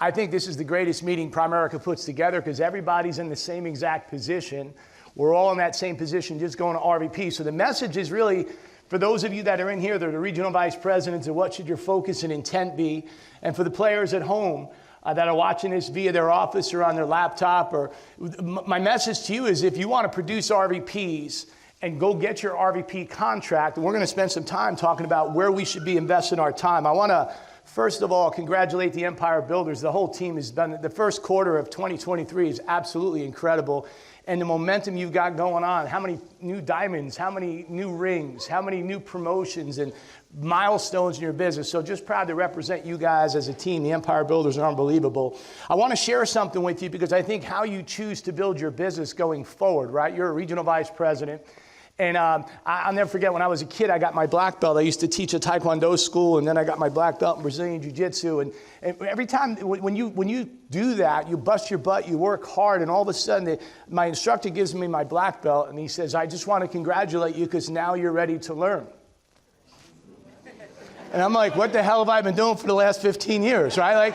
I think this is the greatest meeting Primerica puts together because everybody's in the same exact position. We're all in that same position, just going to RVP. So the message is really, for those of you that are in here, they're the regional vice presidents, and what should your focus and intent be? And for the players at home that are watching this via their office or on their laptop, or my message to you is if you want to produce RVPs and go get your RVP contract, and we're going to spend some time talking about where we should be investing our time. I want to, first of all, congratulate the Empire Builders. The whole team has done, the first quarter of 2023 is absolutely incredible. And the momentum you've got going on, how many new diamonds, how many new rings, how many new promotions and milestones in your business. So just proud to represent you guys as a team. The Empire Builders are unbelievable. I want to share something with you because I think how you choose to build your business going forward, right? You're a regional vice president. And I'll never forget when I was a kid, I got my black belt. I used to teach a Taekwondo school, and then I got my black belt in Brazilian Jiu-Jitsu. And every time when you do that, you bust your butt, you work hard, and all of a sudden my instructor gives me my black belt, and he says, I just want to congratulate you because now you're ready to learn. And I'm like, what the hell have I been doing for the last 15 years, right?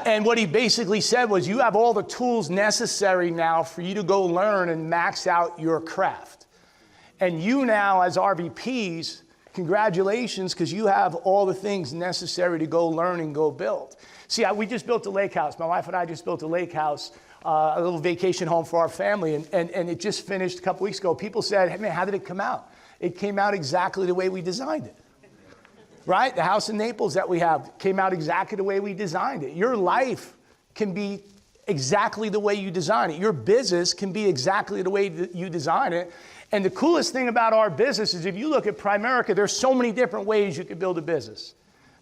And what he basically said was, you have all the tools necessary now for you to go learn and max out your craft. And you now, as RVPs, congratulations, because you have all the things necessary to go learn and go build. See, we just built a lake house. My wife and I just built a lake house, a little vacation home for our family, and it just finished a couple weeks ago. People said, hey, man, how did it come out? It came out exactly the way we designed it, right? The house in Naples that we have came out exactly the way we designed it. Your life can be exactly the way you design it. Your business can be exactly the way that you design it. And the coolest thing about our business is if you look at Primerica, there's so many different ways you can build a business.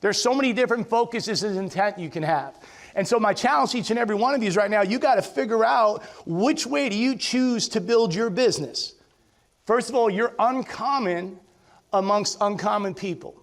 There's so many different focuses and intent you can have. And so my challenge to each and every one of you is right now, you got to figure out which way do you choose to build your business. First of all, you're uncommon amongst uncommon people.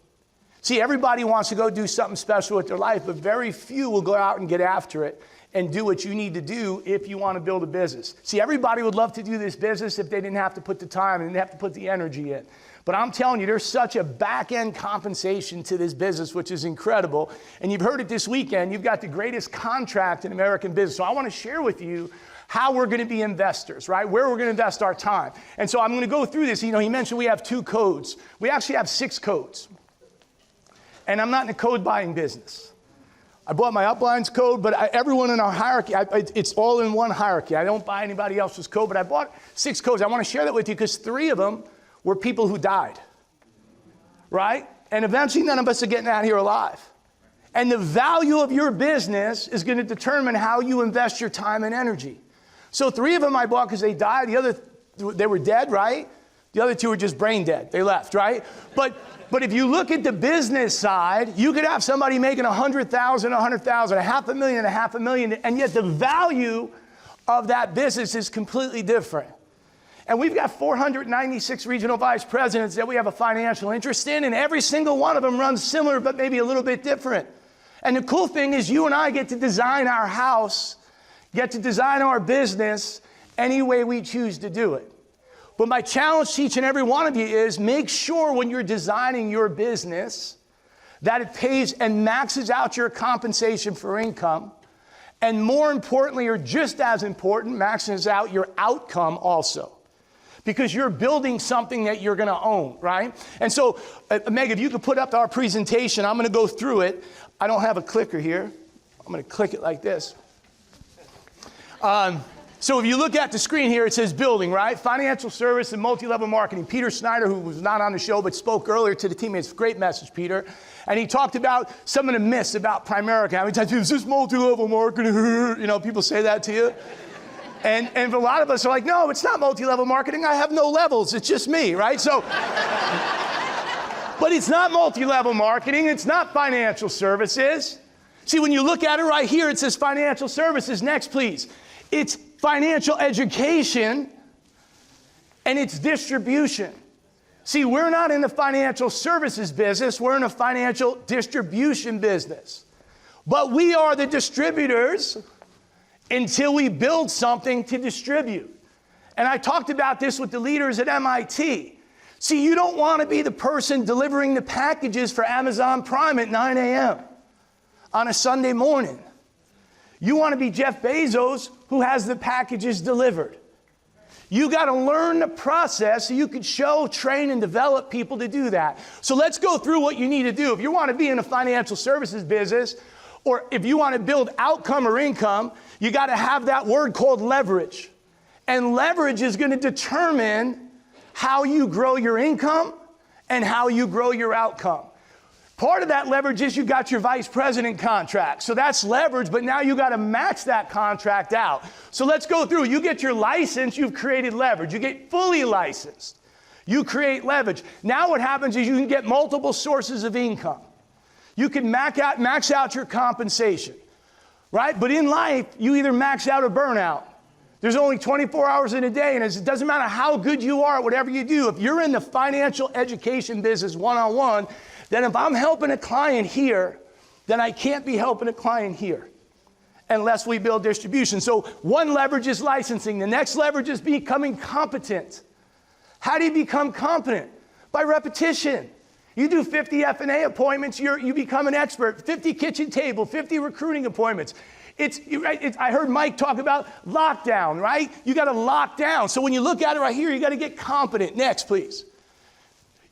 See, everybody wants to go do something special with their life, but very few will go out and get after it and do what you need to do if you want to build a business. See, everybody would love to do this business if they didn't have to put the time and didn't have to put the energy in. But I'm telling you, there's such a back-end compensation to this business, which is incredible. And you've heard it this weekend. You've got the greatest contract in American business. So I want to share with you how we're going to be investors, right? Where we're going to invest our time. And so I'm going to go through this. You know, he mentioned we have 2 codes. We actually have 6 codes. And I'm not in the code buying business. I bought my uplines code, but everyone in our hierarchy, it's all in one hierarchy. I don't buy anybody else's code, but I bought 6 codes. I want to share that with you because 3 of them were people who died, right? And eventually none of us are getting out of here alive. And the value of your business is going to determine how you invest your time and energy. So 3 of them I bought because they died. The other, they were dead, right? The other 2 were just brain dead. They left, right? But if you look at the business side, you could have somebody making $100,000, $100,000, $500,000, $500,000, and yet the value of that business is completely different. And we've got 496 regional vice presidents that we have a financial interest in, and every single one of them runs similar, but maybe a little bit different. And the cool thing is you and I get to design our house, get to design our business any way we choose to do it. But my challenge to each and every one of you is make sure when you're designing your business that it pays and maxes out your compensation for income. And more importantly, or just as important, maxes out your outcome also. Because you're building something that you're going to own, right? And so, Meg, if you could put up our presentation, I'm going to go through it. I don't have a clicker here. I'm going to click it like this. So if you look at the screen here, it says building, right? Financial service and multi-level marketing. Peter Snyder, who was not on the show but spoke earlier to the teammates, great message, Peter. And he talked about some of the myths about Primerica. How many times, is this multi-level marketing? You know, people say that to you. And a lot of us are like, no, it's not multi-level marketing. I have no levels. It's just me, right? So, but it's not multi-level marketing. It's not financial services. See, when you look at it right here, it says financial services. Next, please. It's financial education, and it's distribution. See, we're not in the financial services business. We're in a financial distribution business. But we are the distributors until we build something to distribute. And I talked about this with the leaders at MIT. See, you don't want to be the person delivering the packages for Amazon Prime at 9 a.m. on a Sunday morning. You want to be Jeff Bezos, who has the packages delivered. You got to learn the process so you can show, train, and develop people to do that. So let's go through what you need to do. If you want to be in a financial services business, or if you want to build outcome or income, you got to have that word called leverage. And leverage is going to determine how you grow your income and how you grow your outcome. Part of that leverage is you got your vice president contract. So that's leverage, but now you got to max that contract out. So let's go through. You get your license, you've created leverage. You get fully licensed, you create leverage. Now what happens is you can get multiple sources of income. You can max out your compensation, right? But in life, you either max out or burn out. There's only 24 hours in a day, and it doesn't matter how good you are at whatever you do. If you're in the financial education business one-on-one, then if I'm helping a client here, then I can't be helping a client here unless we build distribution. So one leverage is licensing. The next leverage is becoming competent. How do you become competent? By repetition. You do 50 F&A appointments, you become an expert. 50 kitchen table, 50 recruiting appointments. I heard Mike talk about lockdown, right? You got to lock down. So when you look at it right here, you got to get competent. Next, please.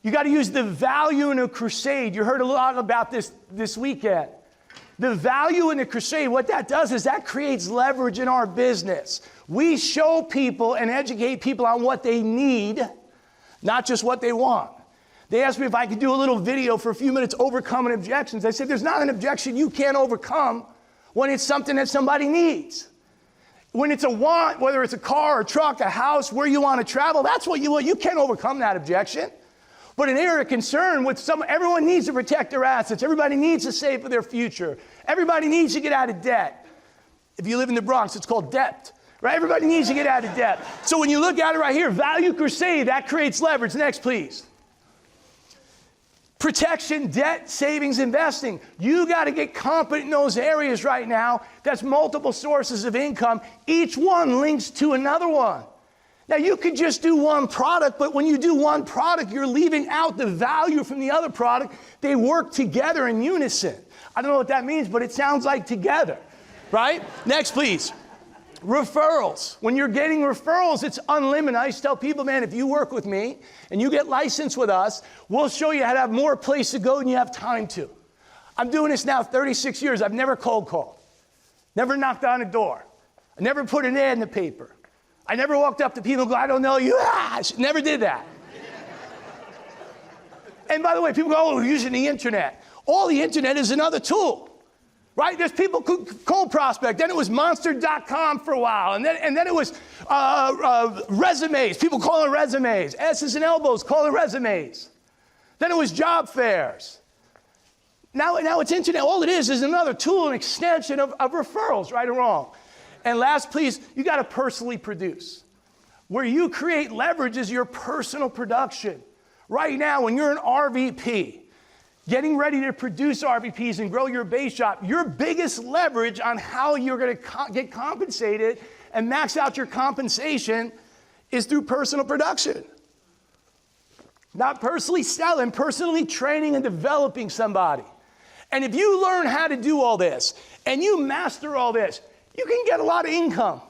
You got to use the value in a crusade. You heard a lot about this weekend. The value in a crusade, what that does is that creates leverage in our business. We show people and educate people on what they need, not just what they want. They asked me if I could do a little video for a few minutes overcoming objections. I said, there's not an objection you can't overcome when it's something that somebody needs. When it's a want, whether it's a car, a truck, a house, where you want to travel, that's what you want. You can't overcome that objection. But an area of concern with everyone needs to protect their assets. Everybody needs to save for their future. Everybody needs to get out of debt. If you live in the Bronx, it's called debt, right? Everybody needs to get out of debt. So when you look at it right here, value crusade, that creates leverage. Next, please. Protection, debt, savings, investing. You got to get competent in those areas right now. That's multiple sources of income. Each one links to another one. Now, you could just do one product, but when you do one product, you're leaving out the value from the other product. They work together in unison. I don't know what that means, but it sounds like together, right? Next, please. Referrals. When you're getting referrals, it's unlimited. I used to tell people, man, if you work with me and you get licensed with us, we'll show you how to have more place to go than you have time to. I'm doing this now 36 years. I've never cold called, never knocked on a door. I never put an ad in the paper. I never walked up to people and go, I don't know you. Never did that. And by the way, people go, oh, we're using the internet. All the internet is another tool, right? There's people who cold prospect. Then it was monster.com for a while. And then it was resumes. People calling resumes. S's and elbows calling resumes. Then it was job fairs. Now it's internet. All it is another tool, an extension of referrals, right or wrong. And last, please, you got to personally produce. Where you create leverage is your personal production. Right now, when you're an RVP, getting ready to produce RVPs and grow your base shop, your biggest leverage on how you're going to get compensated and max out your compensation is through personal production. Not personally selling, personally training and developing somebody. And if you learn how to do all this and you master all this, you can get a lot of income,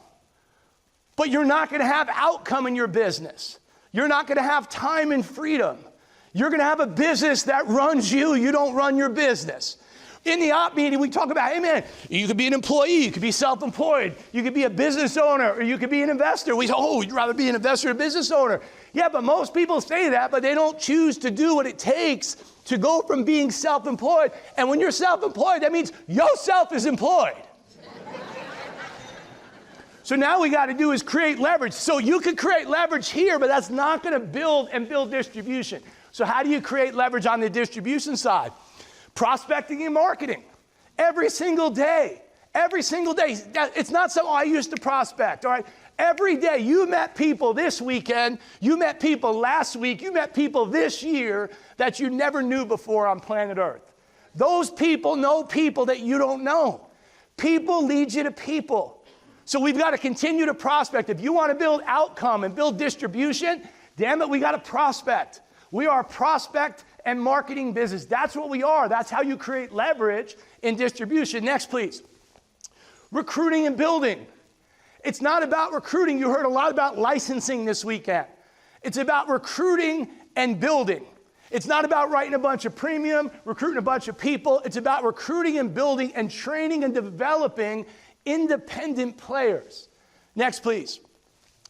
but you're not going to have outcome in your business. You're not going to have time and freedom. You're going to have a business that runs you. You don't run your business. In the op meeting, we talk about, hey man, you could be an employee, you could be self-employed, you could be a business owner, or you could be an investor. We say, oh, you'd rather be an investor or a business owner. Yeah, but most people say that, but they don't choose to do what it takes to go from being self-employed. And when you're self-employed, that means yourself is employed. So now we got to do is create leverage. So you could create leverage here, but that's not going to build distribution. So how do you create leverage on the distribution side? Prospecting and marketing. Every single day. Every single day. It's not something I used to prospect, all right? Every day you met people this weekend, you met people last week, you met people this year that you never knew before on planet Earth. Those people know people that you don't know. People lead you to people. So we've got to continue to prospect. If you want to build outcome and build distribution, damn it, we got to prospect. We are a prospect and marketing business. That's what we are. That's how you create leverage in distribution. Next, please. Recruiting and building. It's not about recruiting. You heard a lot about licensing this weekend. It's about recruiting and building. It's not about writing a bunch of premium, recruiting a bunch of people. It's about recruiting and building and training and developing independent players. Next, please.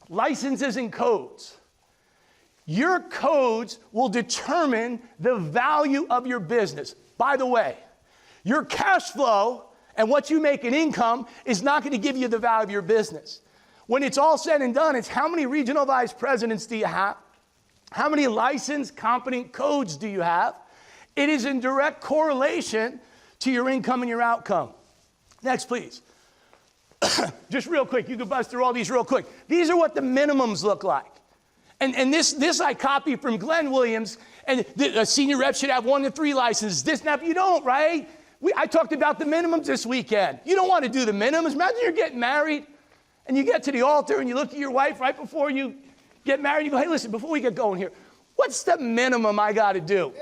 Licenses and codes. Your codes will determine the value of your business. By the way, your cash flow and what you make in income is not going to give you the value of your business. When it's all said and done, it's how many regional vice presidents do you have? How many licensed, competent codes do you have? It is in direct correlation to your income and your outcome. Next, please. Just real quick, you can buzz through all these real quick. These are what the minimums look like. And this I copied from Glenn Williams, and a senior rep should have 1 to 3 licenses. This, now, if you don't, right? I talked about the minimums this weekend. You don't want to do the minimums. Imagine you're getting married, and you get to the altar, and you look at your wife right before you get married, and you go, hey, listen, before we get going here, what's the minimum I got to do?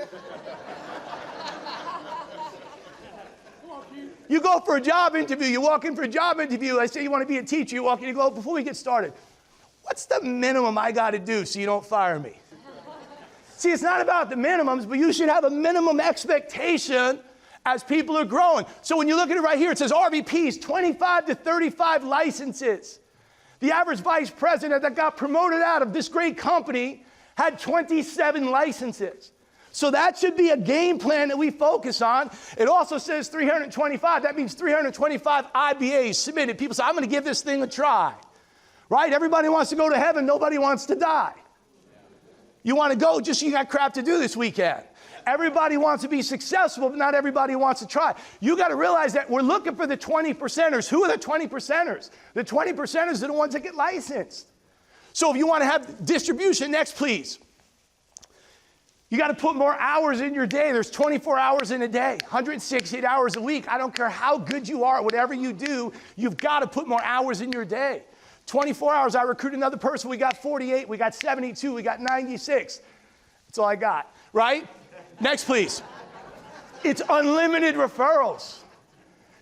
You go for a job interview. You walk in for a job interview. I say you want to be a teacher. You walk in, you go, before we get started, what's the minimum I got to do so you don't fire me? See, it's not about the minimums, but you should have a minimum expectation as people are growing. So when you look at it right here, it says RVPs, 25 to 35 licenses. The average vice president that got promoted out of this great company had 27 licenses. So that should be a game plan that we focus on. It also says 325. That means 325 IBAs submitted. People say, I'm going to give this thing a try. Right? Everybody wants to go to heaven. Nobody wants to die. You want to go, just you got crap to do this weekend. Everybody wants to be successful, but not everybody wants to try. You got to realize that we're looking for the 20%ers. Who are the 20%ers? The 20%ers are the ones that get licensed. So if you want to have distribution, next please. You got to put more hours in your day. There's 24 hours in a day, 168 hours a week. I don't care how good you are, whatever you do, you've got to put more hours in your day. 24 hours, I recruit another person. We got 48, we got 72, we got 96. That's all I got, right? Next, please. It's unlimited referrals.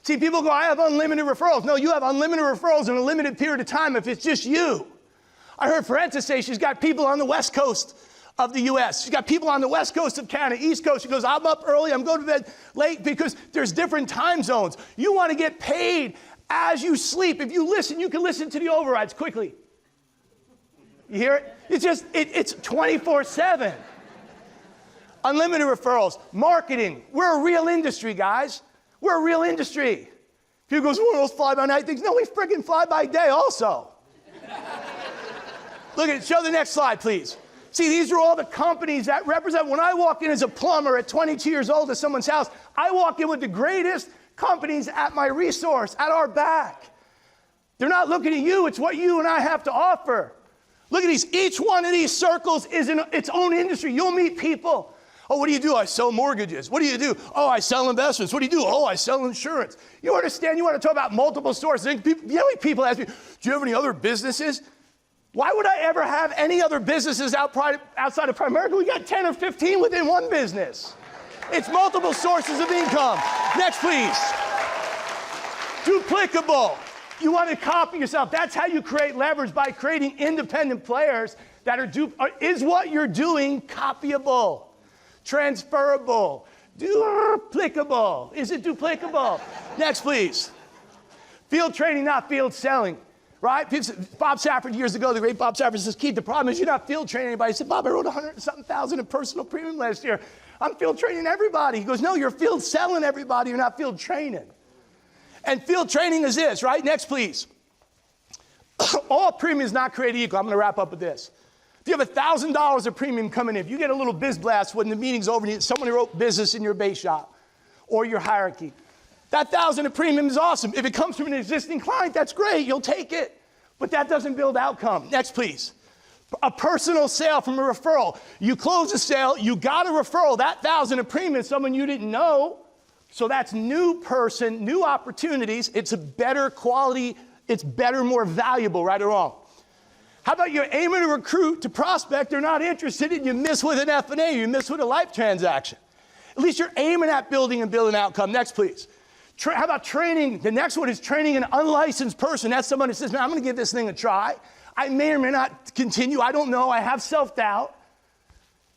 See, people go, I have unlimited referrals. No, you have unlimited referrals in a limited period of time if it's just you. I heard Frances say she's got people on the West Coast of the U.S. She's got people on the West Coast of Canada, East Coast. She goes, I'm up early, I'm going to bed late because there's different time zones. You want to get paid as you sleep. If you listen, you can listen to the overrides quickly. You hear it? It's 24/7. Unlimited referrals. Marketing. We're a real industry, guys. We're a real industry. People goes, one of those fly-by-night things. No, we freaking fly-by-day also. Look at it. Show the next slide, please. See, these are all the companies that represent. When I walk in as a plumber at 22 years old to someone's house, I walk in with the greatest companies at my resource, at our back. They're not looking at you. It's what you and I have to offer. Look at these. Each one of these circles is in its own industry. You'll meet people. Oh, what do you do? I sell mortgages. What do you do? Oh, I sell investments. What do you do? Oh, I sell insurance. You understand? You want to talk about multiple sources. You know how many people ask me, do you have any other businesses? Why would I ever have any other businesses outside of Primerica? We got 10 or 15 within one business. It's multiple sources of income. Next, please. Duplicable. You want to copy yourself. That's how you create leverage, by creating independent players that is what you're doing copyable, transferable, duplicable. Is it duplicable? Next, please. Field training, not field selling. Right? Bob Safford years ago, the great Bob Safford says, Keith, the problem is you're not field training anybody. I said, Bob, I wrote 100-something thousand in personal premium last year. I'm field training everybody. He goes, no, you're field selling everybody. You're not field training. And field training is this, right? Next, please. All premium is not created equal. I'm going to wrap up with this. If you have $1,000 of premium coming in, if you get a little biz blast when the meeting's over and someone wrote business in your base shop or your hierarchy, that $1,000 of premium is awesome. If it comes from an existing client, that's great. You'll take it. But that doesn't build outcome. Next, please. A personal sale from a referral. You close a sale, you got a referral. That $1,000 of premium is someone you didn't know. So that's new person, new opportunities. It's a better quality. It's better, more valuable, right or wrong. How about you're aiming to recruit to prospect, they're not interested, and you miss with an F&A, you miss with a life transaction. At least you're aiming at building and building outcome. Next, please. How about training? The next one is training an unlicensed person. That's someone who says, man, I'm going to give this thing a try. I may or may not continue. I don't know. I have self-doubt.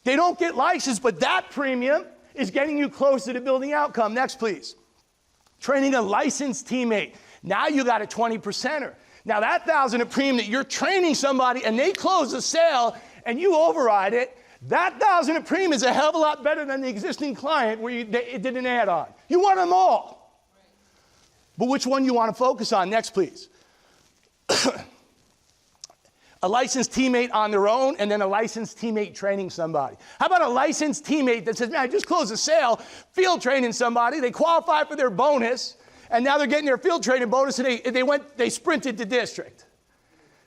They don't get licensed, but that premium is getting you closer to building outcome. Next, please. Training a licensed teammate. Now you got a 20%er. Now that $1,000 of premium that you're training somebody and they close the sale and you override it, that $1,000 of premium is a hell of a lot better than the existing client where they did an add-on. You want them all. But which one you want to focus on? Next, please. A licensed teammate on their own, and then a licensed teammate training somebody. How about a licensed teammate that says, man, I just closed a sale, field training somebody, they qualify for their bonus, and now they're getting their field training bonus, and they sprinted to district.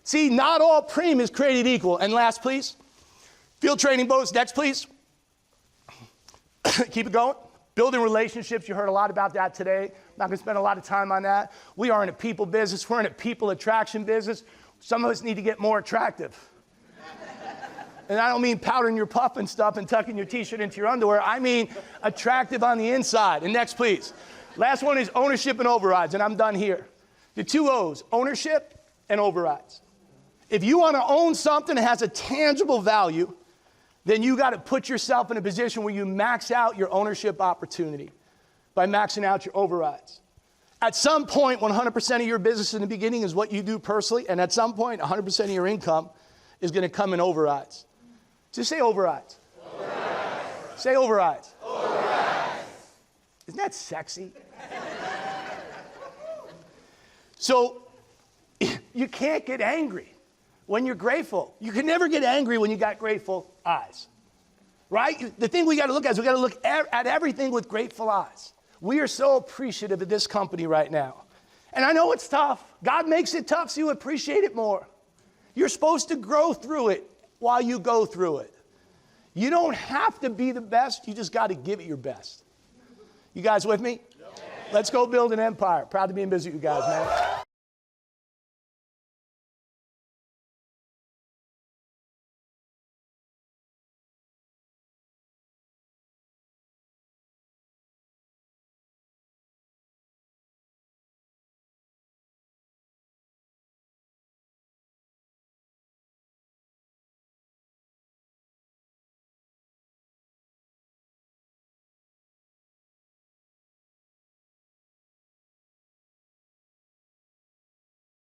See, not all premium is created equal. And last, please. Field training bonus. Next, please. Keep it going. Building relationships. You heard a lot about that today. I'm not going to spend a lot of time on that. We are in a people business. We're in a people attraction business. Some of us need to get more attractive. And I don't mean powdering your puff and stuff and tucking your t-shirt into your underwear. I mean attractive on the inside. And next, please. Last one is ownership and overrides, and I'm done here. The two O's, ownership and overrides. If you want to own something that has a tangible value, then you got to put yourself in a position where you max out your ownership opportunity by maxing out your overrides. At some point, 100% of your business in the beginning is what you do personally, and at some point, 100% of your income is going to come in overrides. Just say overrides. Overrides. Say overrides. Overrides. Isn't that sexy? So you can't get angry when you're grateful. You can never get angry when you got grateful eyes, right? The thing we got to look at is we got to look at everything with grateful eyes. We are so appreciative of this company right now. And I know it's tough. God makes it tough so you appreciate it more. You're supposed to grow through it while you go through it. You don't have to be the best. You just got to give it your best. You guys with me? Let's go build an empire. Proud to be in business with you guys, man.